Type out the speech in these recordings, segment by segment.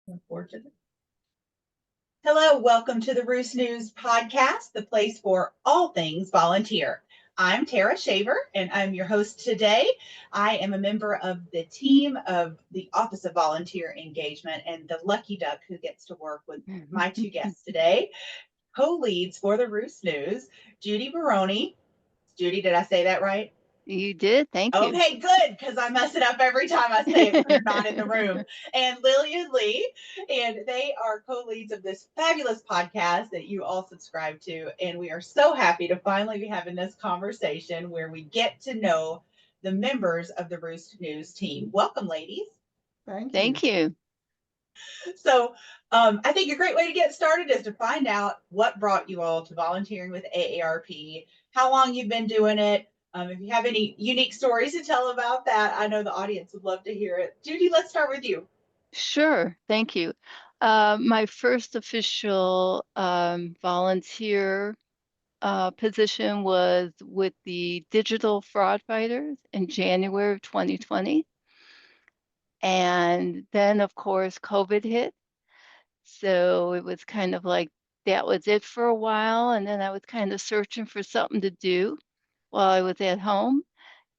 Unfortunately. Hello, welcome to the Roost News podcast, the place for all things volunteer. I'm Tara Shaver, and I'm your host today. I am a member of the team of the Office of Volunteer Engagement and the lucky duck who gets to work with my two guests today, co-leads for the Roost News, Judee Barone. Judee, did I say that right? You did. Thank you. Okay, good, because I mess it up every time I say it when they're not in the room. And Lillian Lee, and they are co-leads of this fabulous podcast that you all subscribe to. And we are so happy to finally be having this conversation where we get to know the members of the Roost News team. Welcome, ladies. Thank Thank you. you. So, I think a great way to get started is to find out what brought you all to volunteering with AARP, how long you've been doing it. If you have any unique stories to tell about that, I know the audience would love to hear it. Judee, let's start with you. Sure. Thank you. My first official volunteer position was with the Digital Fraud Fighters in January of 2020. And then, of course, COVID hit. So it was kind of like that was it for a while. And then I was kind of searching for something to do while I was at home.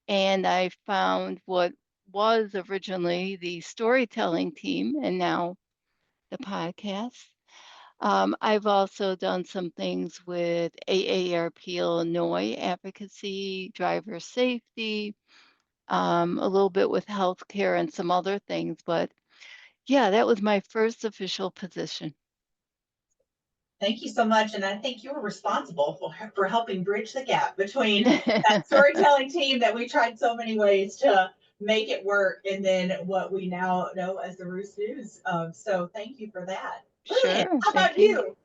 And I found what was originally the storytelling team and now the podcast. I've also done some things with AARP Illinois advocacy, driver safety, a little bit with healthcare and some other things. But yeah, that was my first official position. Thank you so much. And I think you were responsible for helping bridge the gap between that storytelling team that we tried so many ways to make it work and then what we now know as the Roost News. So thank you for that. Lillian, Sure, how thank about you.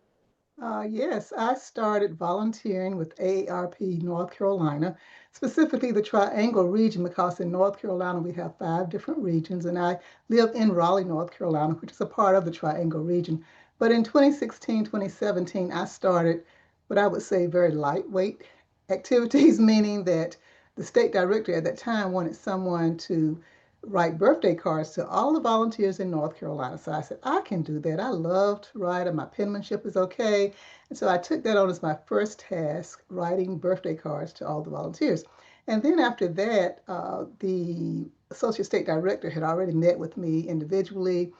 you? Yes, I started volunteering with AARP North Carolina, specifically the Triangle region, because in North Carolina we have 5 different regions, and I live in Raleigh, North Carolina, which is a part of the Triangle region. But in 2016, 2017, I started what I would say very lightweight activities, meaning that the state director at that time wanted someone to write birthday cards to all the volunteers in North Carolina. So I said, I can do that. I love to write, and my penmanship is okay. And so I took that on as my first task, writing birthday cards to all the volunteers. And then after that, the associate state director had already met with me individually,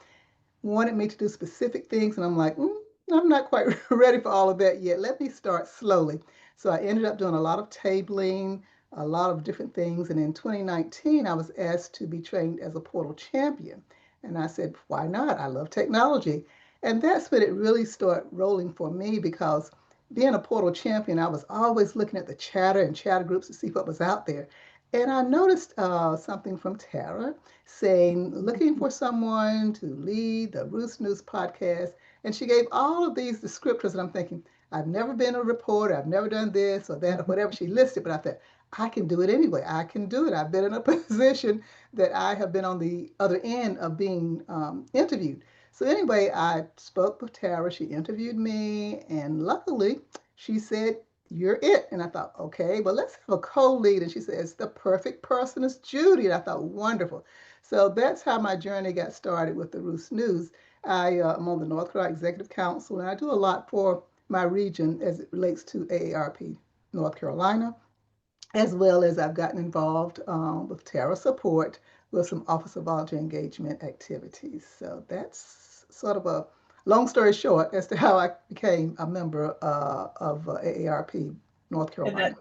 wanted me to do specific things, and I'm like, I'm not quite ready for all of that yet. Let me start slowly. So I ended up doing a lot of tabling, a lot of different things. And in 2019, I was asked to be trained as a portal champion. And I said, why not? I love technology. And that's when it really started rolling for me because being a portal champion, I was always looking at the chatter and chatter groups to see what was out there. And I noticed something from Tara saying, looking for someone to lead the Roost News podcast. And she gave all of these descriptors, and I'm thinking, I've never been a reporter, I've never done this or that or whatever she listed, but I thought, I can do it anyway. I can do it. I've been in a position that I have been on the other end of being interviewed. So, anyway, I spoke with Tara. She interviewed me, and luckily, she said, you're it. And I thought, okay, but let's have a co-lead. And she says, the perfect person is Judee. And I thought, wonderful. So that's how my journey got started with the Roost News. I am on the North Carolina Executive Council, and I do a lot for my region as it relates to AARP North Carolina, as well as I've gotten involved with Terra support with some Office of Volunteer Engagement activities. So that's sort of a long story short as to how I became a member of AARP North And Carolina.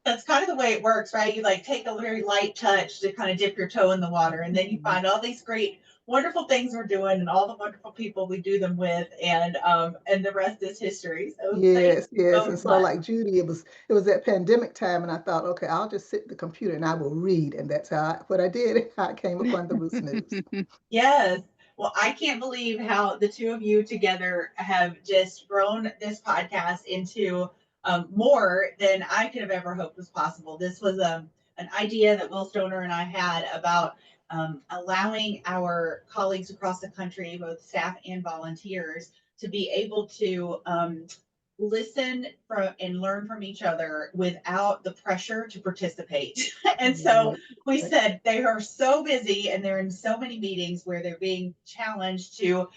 that's kind of the way it works, right? You like take a very light touch to kind of dip your toe in the water, and then you Mhm. find all these great, wonderful things we're doing, and all the wonderful people we do them with, and the rest is history. So thank Yes, you yes. so And so much. like Judy, it was that pandemic time and I thought, okay, I'll just sit at the computer and I will read. And that's what I did. I came upon the Roost News. Yes. Well, I can't believe how the two of you together have just grown this podcast into more than I could have ever hoped was possible. This was an idea that Will Stoner and I had about allowing our colleagues across the country, both staff and volunteers, to be able to listen from and learn from each other without the pressure to participate. And so Right, we right. said they are so busy and they're in so many meetings where they're being challenged to,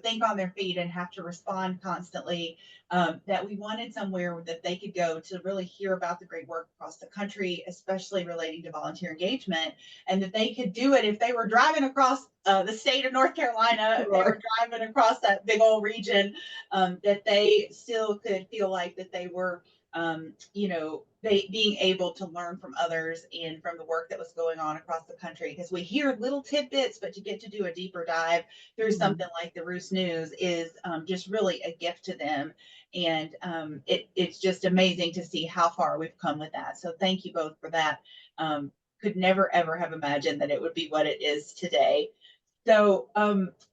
think on their feet and have to respond constantly. That we wanted somewhere that they could go to really hear about the great work across the country, especially relating to volunteer engagement, and that they could do it if they were driving across the state of North Carolina, if they Right. were driving across that big old region, that they still could feel like that they were, they being able to learn from others and from the work that was going on across the country. Because we hear little tidbits, but to get to do a deeper dive through Mhm. something like the Roost News is just really a gift to them. And it's just amazing to see how far we've come with that. So thank you both for that. Could never ever have imagined that it would be what it is today. So,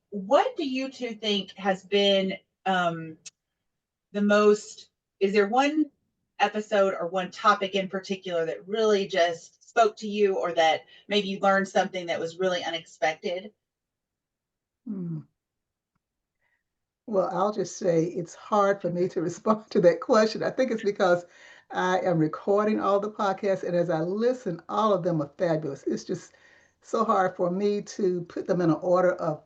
what do you two think has been um, the most? Is there one episode or one topic in particular that really just spoke to you, or that maybe you learned something that was really unexpected? Mm. Well, I'll just say it's hard for me to respond to that question. I think it's because I am recording all the podcasts, and as I listen, all of them are fabulous. It's just so hard for me to put them in an order of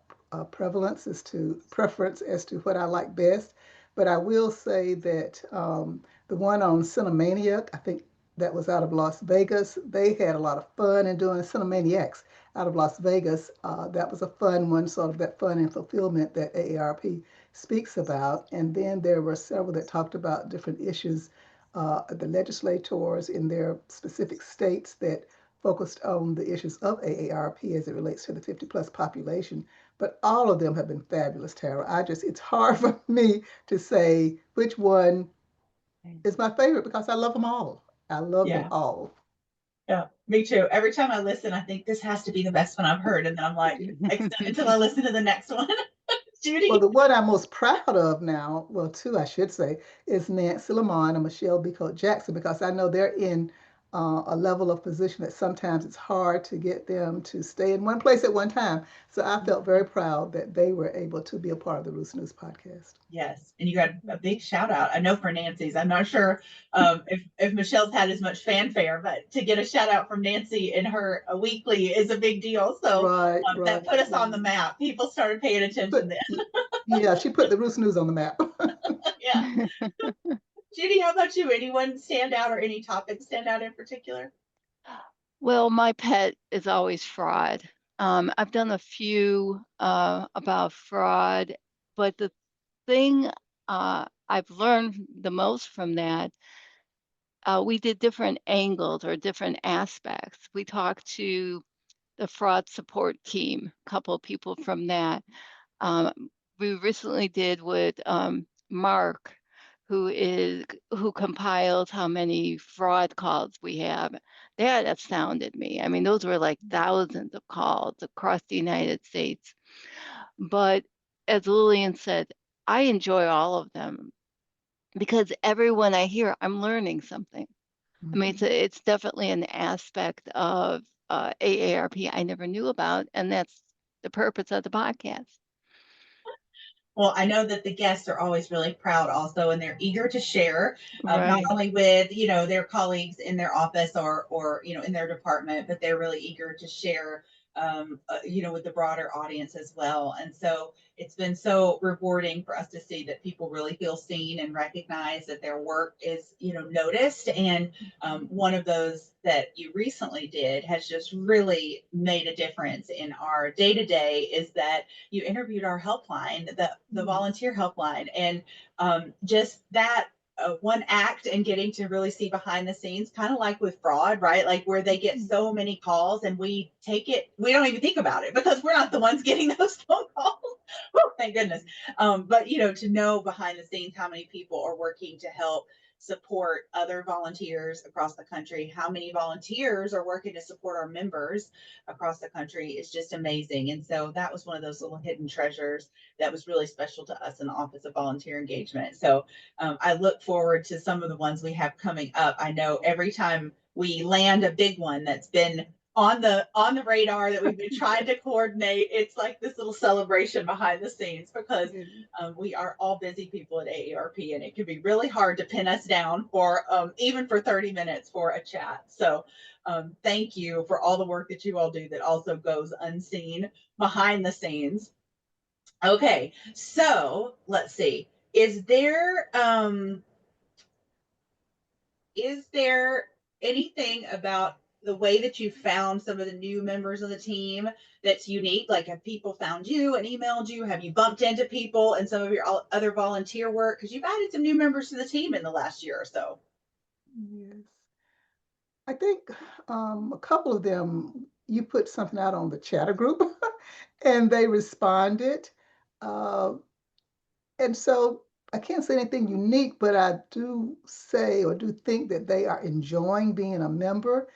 prevalence as to preference as to what I like best. But I will say that the one on Cinemaniac, I think that was out of Las Vegas. They had a lot of fun in doing Cinemaniacs out of Las Vegas. That was a fun one, sort of that fun and fulfillment that AARP speaks about. And then there were several that talked about different issues, the legislators in their specific states that focused on the issues of AARP as it relates to the 50 plus population. But all of them have been fabulous, Tara. It's hard for me to say which one is my favorite because I love them all. I love them Yeah, all. yeah, me too. Every time I listen, I think this has to be the best one I've heard, and then I'm like, extend until I listen to the next one. Well, Judy. the one I'm most proud of now, well, two I should say, is Nancy Lamont and Michelle B. Jackson because I know they're in a level of position that sometimes it's hard to get them to stay in one place at one time. So I felt very proud that they were able to be a part of the Roost News podcast. Yes, and you got a big shout out. I know for Nancy's. I'm not sure if Michelle's had as much fanfare, but to get a shout out from Nancy in her weekly is a big deal. So Right, that right, put us on right. the map. People started paying attention But then. yeah, she put the Roost News on the map. Yeah. Judy, how about you? Anyone stand out or any topic stand out in particular? Well, my pet is always fraud. I've done a few about fraud, but the thing I've learned the most from that, we did different angles or different aspects. We talked to the fraud support team, a couple of people from that. Um, we recently did with Mark, who compiles how many fraud calls we have. That astounded me. I mean, those were like thousands of calls across the United States. But as Lillian said, I enjoy all of them because everyone I hear, I'm learning something. I mean, Mhm. it's definitely an aspect of AARP I never knew about, and that's the purpose of the podcast. Well, I know that the guests are always really proud also, and they're eager to share, not Right. only with, their colleagues in their office or, in their department, but they're really eager to share, with the broader audience as well. And so it's been so rewarding for us to see that people really feel seen and recognize that their work is, noticed. And one of those that you recently did has just really made a difference in our day to day is that you interviewed our helpline, the Mhm. volunteer helpline, and just that one act and getting to really see behind the scenes, kind of like with fraud, right? Like where they get so many calls and we take it, we don't even think about it because we're not the ones getting those phone calls. Oh, thank goodness. But to know behind the scenes how many people are working to help support other volunteers across the country, how many volunteers are working to support our members across the country is just amazing. And so that was one of those little hidden treasures that was really special to us in the Office of Volunteer Engagement. So I look forward to some of the ones we have coming up. I know every time we land a big one that's been on the radar that we've been trying to coordinate. It's like this little celebration behind the scenes because Yeah. we are all busy people at AARP, and it can be really hard to pin us down for even for 30 minutes for a chat. So thank you for all the work that you all do that also goes unseen behind the scenes. Okay, so let's see. Is there anything about the way that you found some of the new members of the team that's unique? Like, have people found you and emailed you? Have you bumped into people in some of your other volunteer work? Because you've added some new members to the team in the last year or so. Yes. I think a couple of them, you put something out on the chatter group and they responded. Uh, and so I can't say anything unique, but I do say or do think that they are enjoying being a member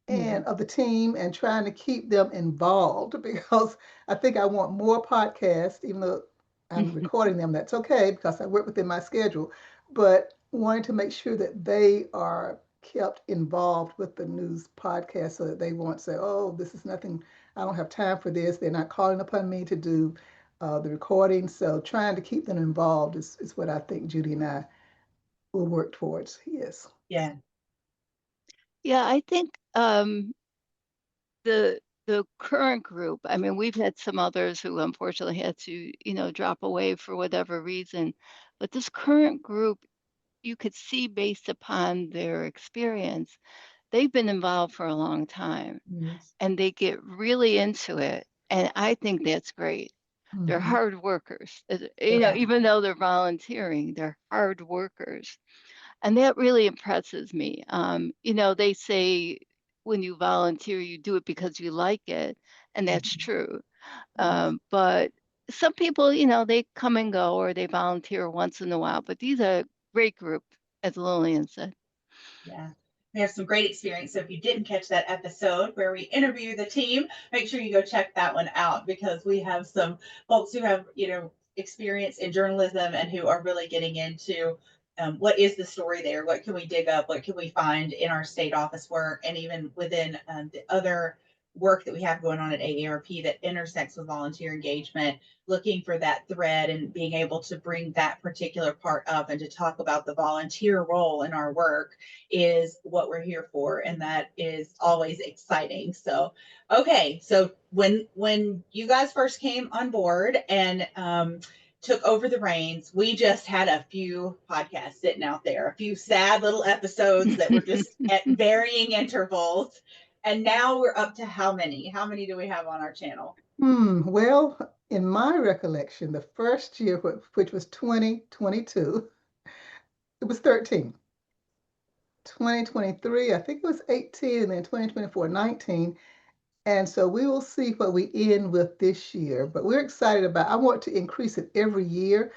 Mm-hmm. and of the team and trying to keep them involved because I think I want more podcasts, even though I'm recording them, that's okay because I work within my schedule, but wanting to make sure that they are kept involved with the news podcast so that they won't say, oh, this is nothing, I don't have time for this. They're not calling upon me to do the recording. So trying to keep them involved is what I think Judee and I will work towards. Yes. Yeah. Yeah, I think the current group, I mean, we've had some others who unfortunately had to, drop away for whatever reason, but this current group, you could see based upon their experience, they've been involved for a long time Yes. and they get really into it. And I think that's great. They're Hmm. hard workers. Yeah. Even though they're volunteering, they're hard workers. And that really impresses me. They say when you volunteer, you do it because you like it, and that's true. Yes. But some people, they come and go or they volunteer once in a while, but these are a great group, as Lillian said. Yeah. We have some great experience. So if you didn't catch that episode where we interview the team, make sure you go check that one out because we have some folks who have, experience in journalism and who are really getting into what is the story there? What can we dig up? What can we find in our state office work and even within the other work that we have going on at AARP that intersects with volunteer engagement, looking for that thread and being able to bring that particular part up and to talk about the volunteer role in our work is what we're here for, and that is always exciting. So okay, so when you guys first came on board and took over the reins, we just had a few podcasts sitting out there, a few sad little episodes that were just at varying intervals, and now we're up to how many do we have on our channel? Well, in my recollection, the first year, which was 2022, it was 13. 2023, I think it was 18, and then 2024, 19. And so we will see what we end with this year. But we're excited about, I want to increase it every year.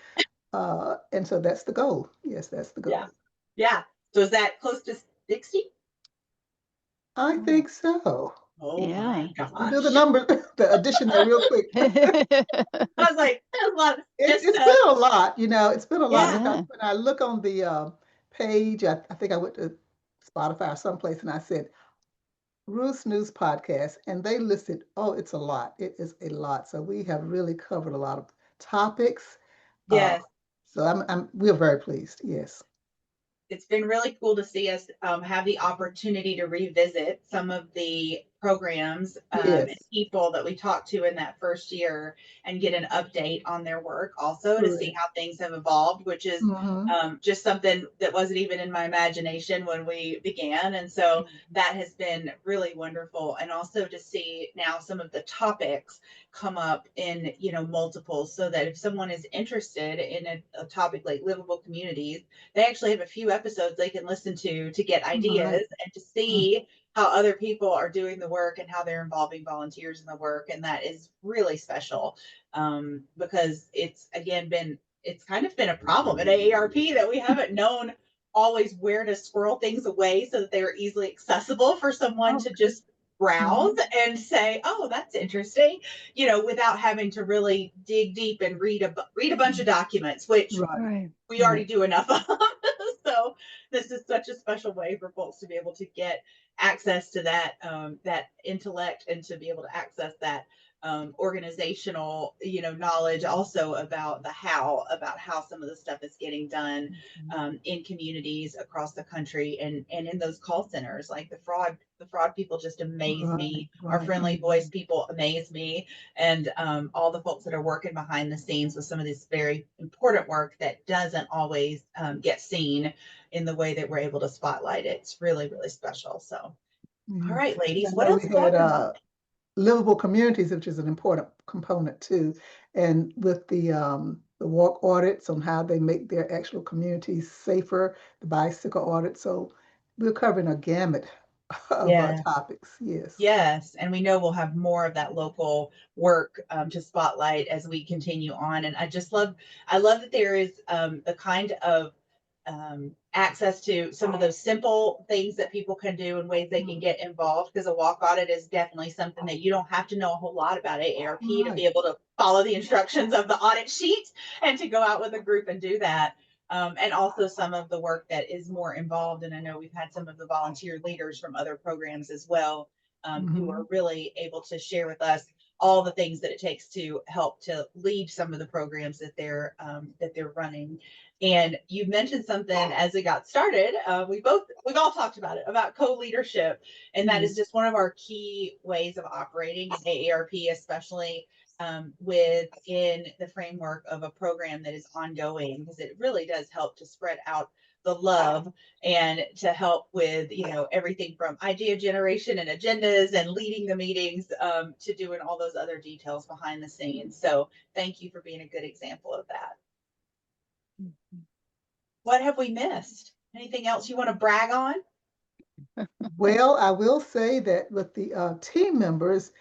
And so that's the goal. Yes, that's the Yeah. goal. Yeah. So is that close to 60? I think so. Oh Yeah. my We do the gosh. number, the addition there real quick. I was like, that was a lot. It's been a lot, it's been a lot Yeah. because Yeah. when I look on the page, I think I went to Spotify or someplace and I said, Roost News Podcast, and they listed, oh, it's a lot. It is a lot. So we have really covered a lot of topics. Uh, Yes. so we're very pleased. Yes. It's been really cool to see us have the opportunity to revisit some of the programs and Yes. people that we talked to in that first year and get an update on their work also to see Correct. how things have evolved, which is Mm-hmm. just something that wasn't even in my imagination when we began. And so that has been really wonderful. And also to see now some of the topics come up in, multiples so that if someone is interested in a topic like livable communities, they actually have a few episodes they can listen to get ideas Right. and to see how other people are doing the work and how they're involving volunteers in the work. And that is really special because it's kind of been a problem at AARP that we haven't known always where to squirrel things away so that they are easily accessible for someone to Okay. just browse Mhm. and say, oh, that's interesting, without having to really dig deep and read a bunch of documents, which Right. Right. we Right. already do enough of. So know, this is such a special way for folks to be able to get access to that intellect and to be able to access that organizational, knowledge also about how some of the stuff is getting done in communities across the country and in those call centers. Like the fraud people just amaze Right, me. Our right. friendly voice people amaze me, and all the folks that are working behind the scenes with some of this very important work that doesn't always get seen in the way that we're able to spotlight it. It's really, really special. So, all Yeah. right, And I ladies, what know else we is had going on? livable communities, which is an important component too. And with the walk audits on how they make their actual communities safer, the bicycle audit. So we're covering a gamut of Yeah. topics. Yes. Yes, and we know we'll have more of that local work to spotlight as we continue on. And I love that there is the kind of access to some of those simple things that people can do and ways they can get involved. Because a walk audit is definitely something that you don't have to know a whole lot about AARP to Right. be able to follow the instructions of the audit sheet and to go out with a group and do that. And also some of the work that is more involved. And I know we've had some of the volunteer leaders from other programs as well, who Hmm. are really able to share with us all the things that it takes to help to lead some of the programs that they're running. And you mentioned something as it got started. We've all talked about it, about co-leadership, and that is just one of our key ways of operating in AARP, especially within the framework of a program that is ongoing, because it really does help to spread out the love and to help with everything from idea generation and agendas and leading the meetings, to doing all those other details behind the scenes. So thank you for being a good example of that. What have we missed? Anything else you want to brag on? Well, I will say that with the team members,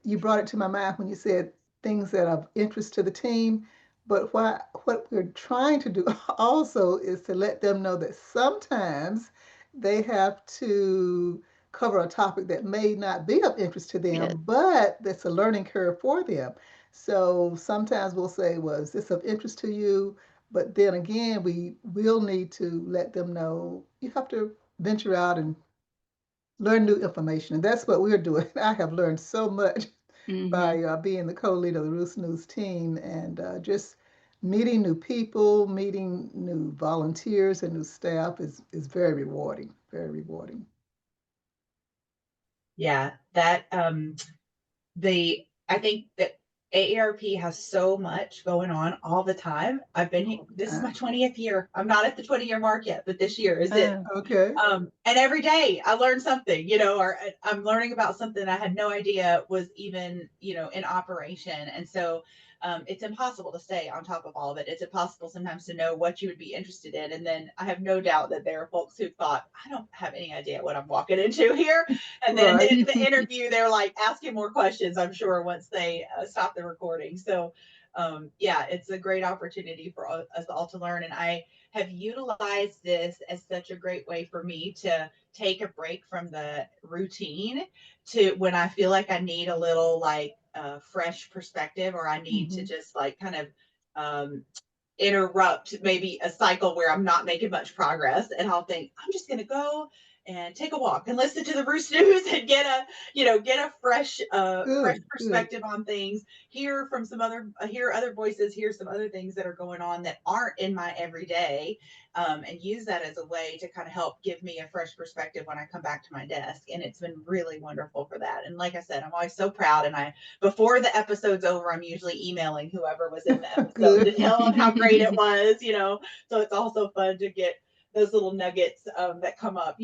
you brought it to my mind when you said things that are of interest to the team. But what we're trying to do also is to let them know that sometimes they have to cover a topic that may not be of interest to Yes. them, but that's a learning curve for them. So sometimes we'll say, well, is this of interest to you? But then again, we will need to let them know you have to venture out and learn new information. And that's what we're doing. I have learned so much Mm-hmm. by being the co-leader of the Roost News team and just meeting new people, meeting new volunteers and new staff is very rewarding, very rewarding. Yeah, that the I think that AARP has so much going on all the time. I've been here, All the this is my time. 20th year. I'm not at the 20-year mark yet, but this year is it. Oh, Okay, And every day I learn something, or I'm learning about something I had no idea was even, in operation. And so it's impossible to stay on top of all of it. It's impossible sometimes to know what you would be interested in. And then I have no doubt that there are folks who thought, I don't have any idea what I'm walking into here. And then right. in the interview, they're like asking more questions, I'm sure, once they stop the recording. So yeah, it's a great opportunity for us all to learn. And I have utilized this as such a great way for me to take a break from the routine to when I feel like I need a little like fresh perspective, or I need to Hmm. just like kind of um, interrupt maybe a cycle where I'm not making much progress, and I'll think I'm just going to go and take a walk and listen to the Roost News and get a fresh Good, good. perspective on things, hear other voices, hear some other things that are going on that aren't in my everyday, and use that as a way to kind of help give me a fresh perspective when I come back to my desk. And it's been really wonderful for that. And like I said, I'm always so proud, and I before the episode's over, I'm usually emailing whoever was in the episode to Good. tell them how great it was. So it's also fun to get those little nuggets that come up,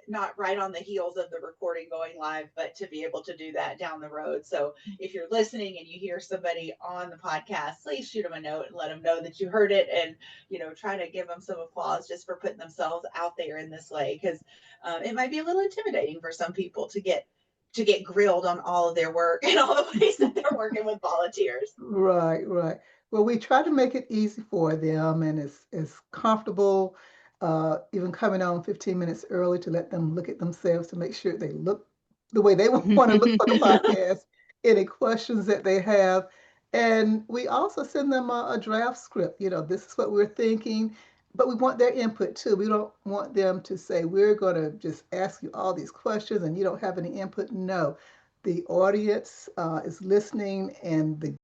not right on the heels of the recording going live, but to be able to do that down the road. So if you're listening and you hear somebody on the podcast, please shoot them a note and let them know that you heard it, and try to give them some applause just for putting themselves out there in this way, because it might be a little intimidating for some people to get grilled on all of their work and all the ways that they're working with volunteers. Right, right. Well, we try to make it easy for them and as comfortable, even coming on 15 minutes early to let them look at themselves to make sure they look the way they want to look for the podcast, any questions that they have. And we also send them a draft script. This is what we're thinking. but we want their input too. We don't want them to say, we're going to just ask you all these questions and you don't have any input. No, the audience is listening, and the